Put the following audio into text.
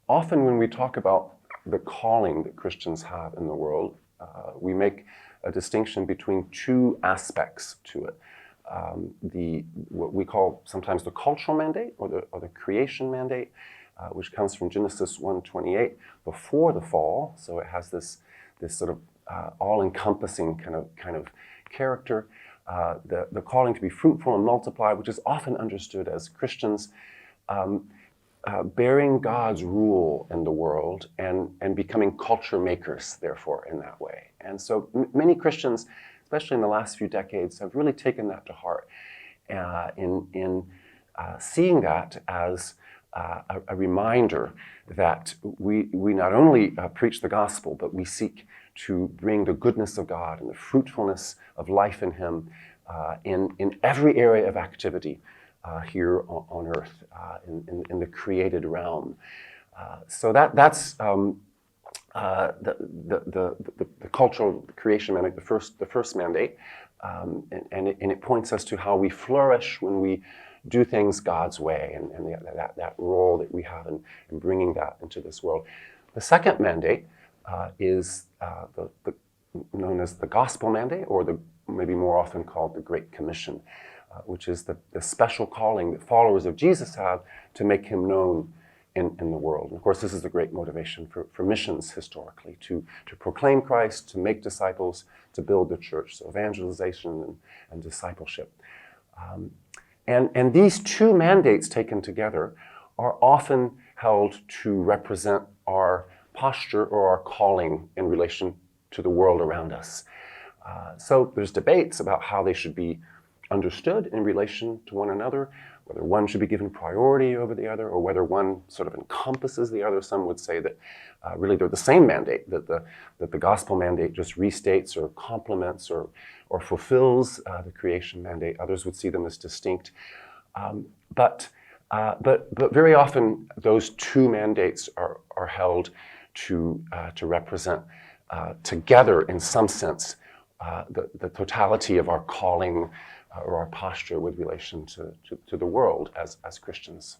often when we talk about the calling that Christians have in the world, we make a distinction between two aspects to it. What we call sometimes the cultural mandate or the creation mandate, which comes from Genesis 1:28, before the fall. So it has this sort of all-encompassing kind of character. The calling to be fruitful and multiply, which is often understood as Christians bearing God's rule in the world and becoming culture makers, therefore, in that way. And so many Christians, especially in the last few decades, have really taken that to heart in seeing that as a reminder that we not only preach the gospel, but we seek to bring the goodness of God and the fruitfulness of life in Him in every area of activity here on earth, in the created realm. So that's the cultural creation mandate, the first mandate, and it points us to how we flourish when we do things God's way, and that role that we have in bringing that into this world. The second mandate is known as the gospel mandate, or maybe more often called the Great Commission, which is the special calling that followers of Jesus have to make Him known in the world. And of course, this is the great motivation for missions historically, to proclaim Christ, to make disciples, to build the church, so evangelization and discipleship. And these two mandates taken together are often held to represent our posture or our calling in relation to the world around us. So there's debates about how they should be understood in relation to one another, whether one should be given priority over the other, or whether one sort of encompasses the other. Some would say that really they're the same mandate, that the gospel mandate just restates or complements or fulfills the creation mandate. Others would see them as distinct. But very often those two mandates are held to represent together in some sense the totality of our calling or our posture with relation to the world as Christians.